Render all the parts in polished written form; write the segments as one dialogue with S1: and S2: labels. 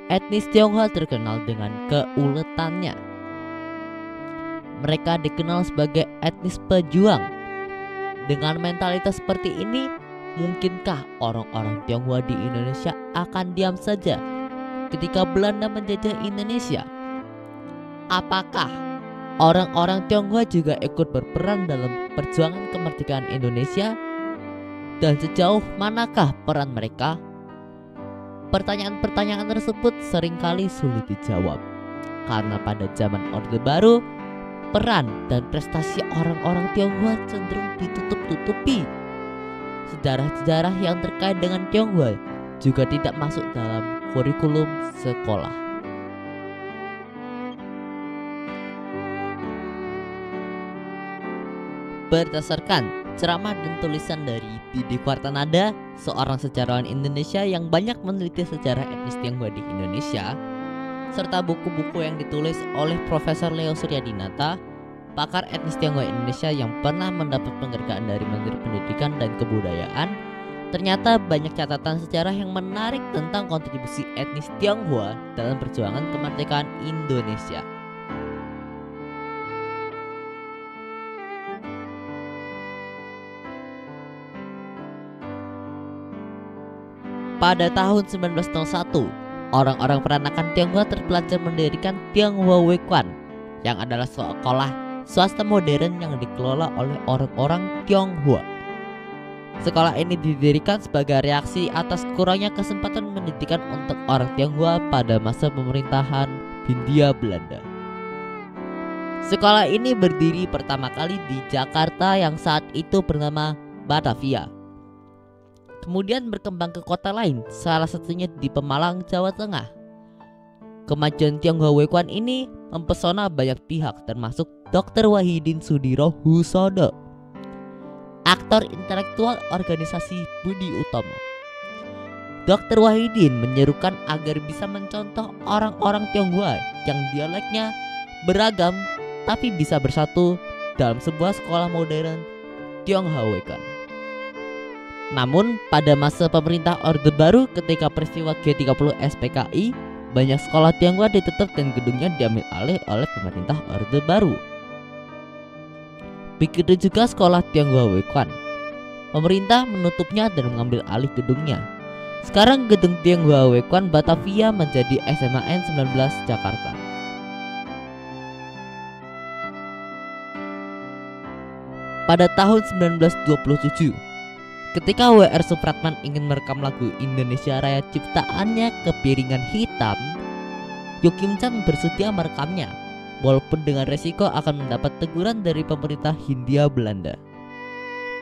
S1: Etnis Tionghoa terkenal dengan keuletannya. Mereka dikenal sebagai etnis pejuang. Dengan mentalitas seperti ini, mungkinkah orang-orang Tionghoa di Indonesia akan diam saja ketika Belanda menjajah Indonesia? Apakah orang-orang Tionghoa juga ikut berperan dalam perjuangan kemerdekaan Indonesia? Dan sejauh manakah peran mereka? Pertanyaan-pertanyaan tersebut seringkali sulit dijawab, karena pada zaman Orde Baru, peran dan prestasi orang-orang Tionghoa cenderung ditutup-tutupi. Sejarah-sejarah yang terkait dengan Tionghoa juga tidak masuk dalam kurikulum sekolah. Berdasarkan ceramah dan tulisan dari Didi Kwartanada, seorang sejarawan Indonesia yang banyak meneliti sejarah etnis Tionghoa di Indonesia, serta buku-buku yang ditulis oleh Profesor Leo Suryadinata, pakar etnis Tionghoa Indonesia yang pernah mendapat penghargaan dari Menteri Pendidikan dan Kebudayaan, ternyata banyak catatan sejarah yang menarik tentang kontribusi etnis Tionghoa dalam perjuangan kemerdekaan Indonesia. Pada tahun 1901, orang-orang peranakan Tionghoa terpelajar mendirikan Tionghoa Weikuan, yang adalah sekolah swasta modern yang dikelola oleh orang-orang Tionghoa. Sekolah ini didirikan sebagai reaksi atas kurangnya kesempatan pendidikan untuk orang Tionghoa pada masa pemerintahan Hindia Belanda. Sekolah ini berdiri pertama kali di Jakarta yang saat itu bernama Batavia. Kemudian berkembang ke kota lain, salah satunya di Pemalang, Jawa Tengah. Kemajuan Tionghoa Weikuan ini mempesona banyak pihak, termasuk Dr. Wahidin Sudirohusodo, aktor intelektual organisasi Budi Utomo. Dr. Wahidin menyerukan agar bisa mencontoh orang-orang Tionghoa yang dialeknya beragam tapi bisa bersatu dalam sebuah sekolah modern Tionghoa Weikuan. Namun pada masa pemerintah Orde Baru ketika peristiwa G30 SPKI, banyak sekolah Tionghoa ditutup dan gedungnya diambil alih oleh pemerintah Orde Baru. Begitu juga sekolah Tionghoa Weikuan. Pemerintah menutupnya dan mengambil alih gedungnya. Sekarang gedung Tionghoa Weikuan Batavia menjadi SMAN 19 Jakarta. Pada tahun 1927, ketika W.R. Supratman ingin merekam lagu Indonesia Raya ciptaannya Kepiringan Hitam, Yokim Chan bersedia merekamnya, walaupun dengan resiko akan mendapat teguran dari pemerintah Hindia Belanda.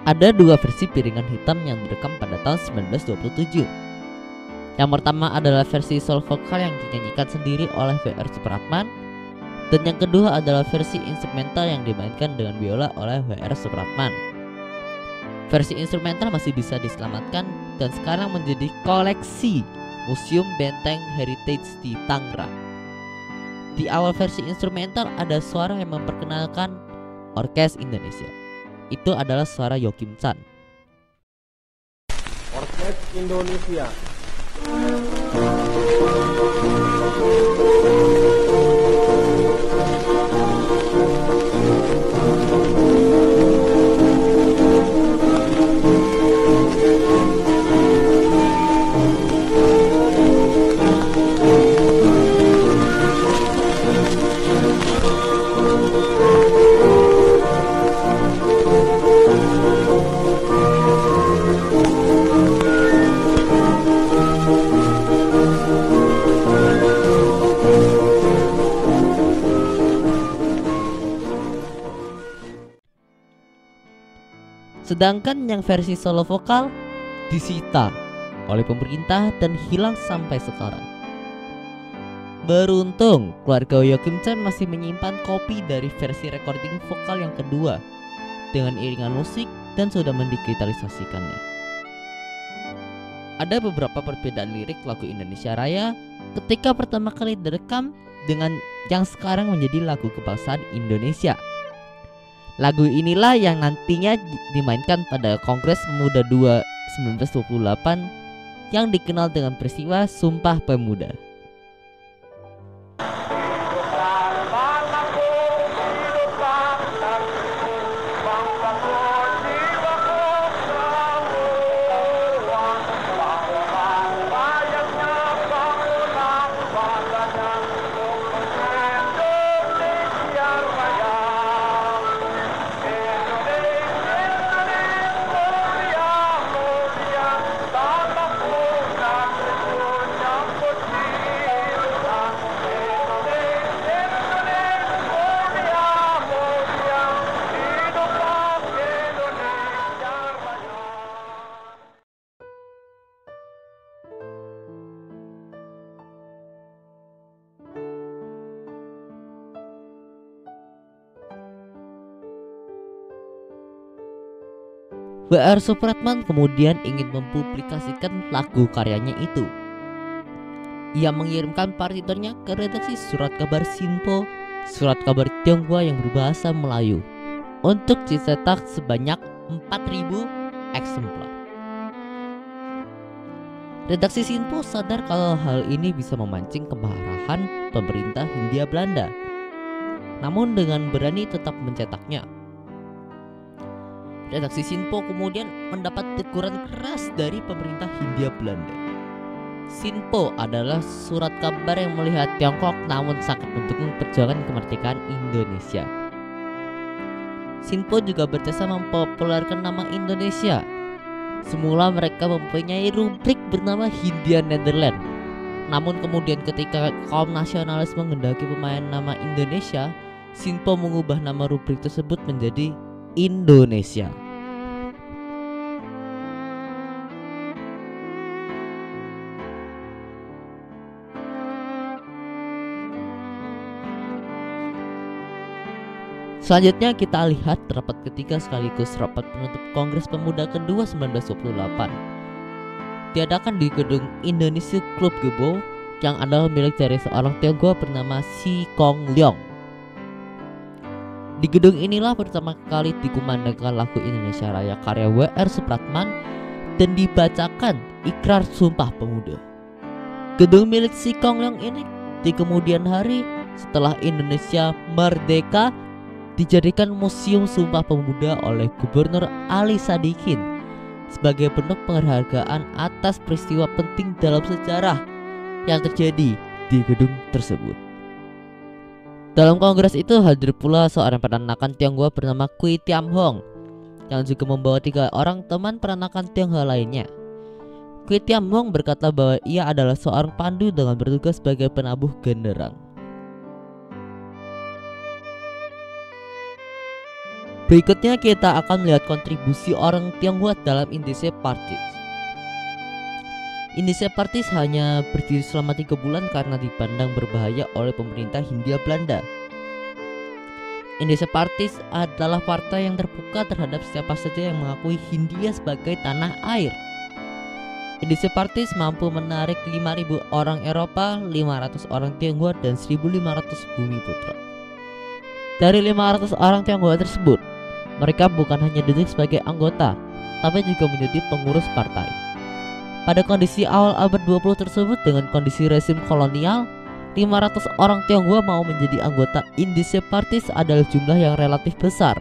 S1: Ada dua versi Piringan Hitam yang direkam pada tahun 1927. Yang pertama adalah versi solo vokal yang dinyanyikan sendiri oleh W.R. Supratman, dan yang kedua adalah versi instrumental yang dimainkan dengan biola oleh W.R. Supratman. Versi instrumental masih bisa diselamatkan dan sekarang menjadi koleksi Museum Benteng Heritage di Tangerang. Di awal versi instrumental ada suara yang memperkenalkan Orkes Indonesia. Itu adalah suara Yokim Chan.
S2: Orkes Indonesia.
S1: Sedangkan yang versi solo vokal disita oleh pemerintah dan hilang sampai sekarang. Beruntung keluarga Yokim Chan masih menyimpan kopi dari versi recording vokal yang kedua dengan iringan musik dan sudah mendigitalisasikannya. Ada beberapa perbedaan lirik lagu Indonesia Raya ketika pertama kali direkam dengan yang sekarang menjadi lagu kebangsaan Indonesia. Lagu inilah yang nantinya dimainkan pada Kongres Pemuda II 1928 yang dikenal dengan peristiwa Sumpah Pemuda. W.R. Supratman kemudian ingin mempublikasikan lagu karyanya itu. Ia mengirimkan partiturnya ke redaksi surat kabar Sinpo, surat kabar Tionghoa yang berbahasa Melayu, untuk dicetak sebanyak 4.000 eksemplar. Redaksi Sinpo sadar kalau hal ini bisa memancing kemarahan pemerintah Hindia Belanda, namun dengan berani tetap mencetaknya. Redaksi Sinpo kemudian mendapat teguran keras dari pemerintah Hindia Belanda. Sinpo adalah surat kabar yang melihat Tiongkok namun sangat mendukung perjuangan kemerdekaan Indonesia. Sinpo juga berjasa mempopulerkan nama Indonesia. Semula mereka mempunyai rubrik bernama Hindia Nederland. Namun kemudian ketika kaum nasionalis menghendaki pemain nama Indonesia, Sinpo mengubah nama rubrik tersebut menjadi Indonesia. Selanjutnya kita lihat rapat ketiga sekaligus rapat penutup Kongres Pemuda kedua 1928. Diadakan di gedung Indonesia Club Gebo yang adalah milik dari seorang Tionghoa bernama Si Kong Leong. Di gedung inilah pertama kali dikumandangkan lagu Indonesia Raya karya W.R. Supratman dan dibacakan Ikrar Sumpah Pemuda. Gedung milik Si Kong Leong ini di kemudian hari setelah Indonesia merdeka dijadikan Museum Sumpah Pemuda oleh Gubernur Ali Sadikin sebagai bentuk penghargaan atas peristiwa penting dalam sejarah yang terjadi di gedung tersebut. Dalam kongres itu hadir pula seorang peranakan Tionghoa bernama Kui Tiam Hong yang juga membawa 3 orang teman peranakan Tionghoa lainnya. Kui Tiam Hong berkata bahwa ia adalah seorang pandu dengan bertugas sebagai penabuh genderang. Berikutnya kita akan melihat kontribusi orang Tionghoa dalam Indonesiapartists. Indonesiapartists hanya berdiri selama 3 bulan karena dipandang berbahaya oleh pemerintah Hindia Belanda. Indonesiapartists adalah partai yang terbuka terhadap siapa saja yang mengakui Hindia sebagai tanah air. Indonesiapartists mampu menarik 5.000 orang Eropa, 500 orang Tionghoa, dan 1.500 Bumiputra. Dari 500 orang Tionghoa tersebut, mereka bukan hanya duduk sebagai anggota, tapi juga menjadi pengurus partai. Pada kondisi awal abad 20 tersebut dengan kondisi rezim kolonial, 500 orang Tionghoa mau menjadi anggota Indonesiapartists adalah jumlah yang relatif besar.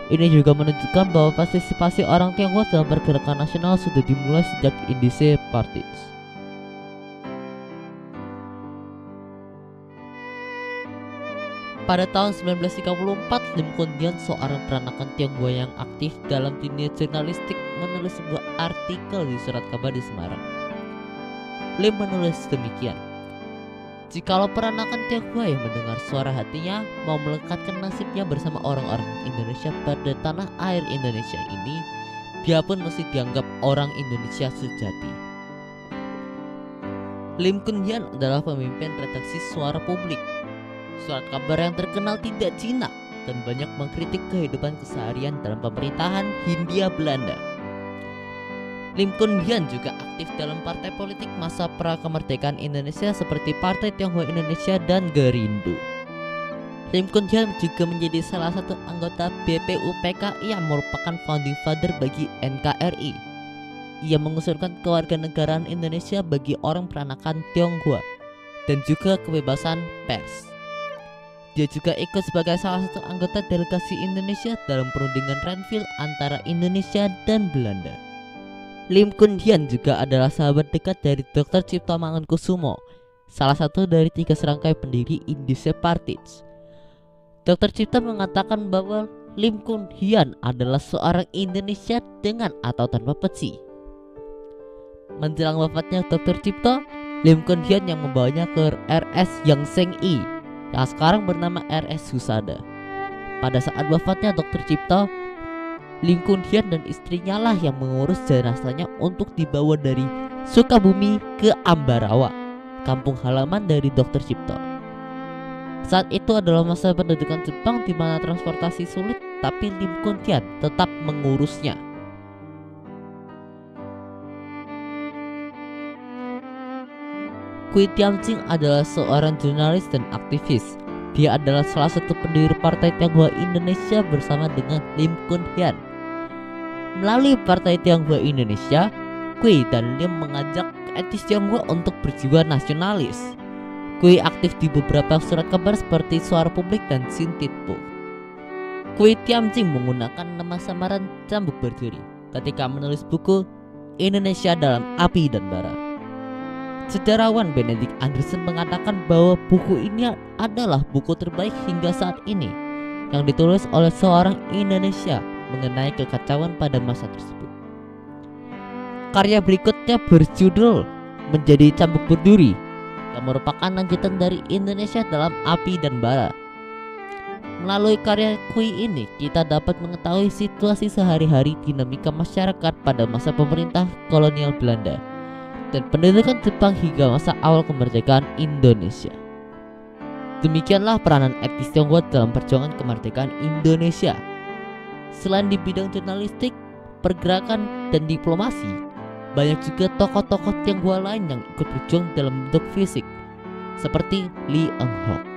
S1: Ini juga menunjukkan bahwa partisipasi orang Tionghoa dalam pergerakan nasional sudah dimulai sejak Indonesiapartists. Pada tahun 1934, Lim Kun Hian, seorang peranakan Tionghoa yang aktif dalam dunia jurnalistik, menulis sebuah artikel di surat kabar di Semarang. Lim menulis demikian: "Jikalau peranakan Tionghoa yang mendengar suara hatinya mau melekatkan nasibnya bersama orang-orang Indonesia pada tanah air Indonesia ini, dia pun mesti dianggap orang Indonesia sejati." Lim Kun Hian adalah pemimpin redaksi Suara Publik, surat kabar yang terkenal tidak jinak dan banyak mengkritik kehidupan keseharian dalam pemerintahan Hindia Belanda. Lim Kun Hian juga aktif dalam partai politik masa pra-kemerdekaan Indonesia seperti Partai Tionghoa Indonesia dan Gerindo. Lim Kun Hian juga menjadi salah satu anggota BPUPKI yang merupakan founding father bagi NKRI. Ia mengusulkan kewarganegaraan Indonesia bagi orang peranakan Tionghoa dan juga kebebasan pers. Dia juga ikut sebagai salah satu anggota delegasi Indonesia dalam perundingan Renville antara Indonesia dan Belanda. Lim Kun Hian juga adalah sahabat dekat dari Dr. Cipto Mangunkusumo, salah satu dari 3 serangkai pendiri Indonesiapartists. Dr. Cipto mengatakan bahwa Lim Kun Hian adalah seorang Indonesia dengan atau tanpa peci. Menjelang wafatnya Dr. Cipto, Lim Kun Hian yang membawanya ke RS Yang Seng I yang sekarang bernama RS Husada. Pada saat wafatnya Dr. Cipto, Lim Kun Hian dan istrinya lah yang mengurus jenazahnya untuk dibawa dari Sukabumi ke Ambarawa, kampung halaman dari Dr. Cipto. Saat itu adalah masa pendudukan Jepang di mana transportasi sulit, tapi Lim Kun Hian tetap mengurusnya. Kui Tianqing adalah seorang jurnalis dan aktivis. Dia adalah salah satu pendiri Partai Tionghoa Indonesia bersama dengan Lim Kun Hian. Melalui Partai Tionghoa Indonesia, Kui dan Lim mengajak etnis Tionghoa untuk berjiwa nasionalis. Kui aktif di beberapa surat kabar seperti Suara Publik dan Sintitpo. Kui Tianqing menggunakan nama samaran Cambuk Berduri ketika menulis buku Indonesia dalam Api dan Bara. Sejarawan Benedict Anderson mengatakan bahwa buku ini adalah buku terbaik hingga saat ini yang ditulis oleh seorang Indonesia mengenai kekacauan pada masa tersebut. Karya berikutnya berjudul Menjadi Cambuk Berduri yang merupakan lanjutan dari Indonesia dalam Api dan Bara. Melalui karya Kui ini kita dapat mengetahui situasi sehari-hari dinamika masyarakat pada masa pemerintah kolonial Belanda dan pendudukan Jepang hingga masa awal kemerdekaan Indonesia. Demikianlah peranan etnis Tionghoa dalam perjuangan kemerdekaan Indonesia. Selain di bidang jurnalistik, pergerakan, dan diplomasi, banyak juga tokoh-tokoh Tionghoa lain yang ikut berjuang dalam bentuk fisik, seperti Lee Eun Hok.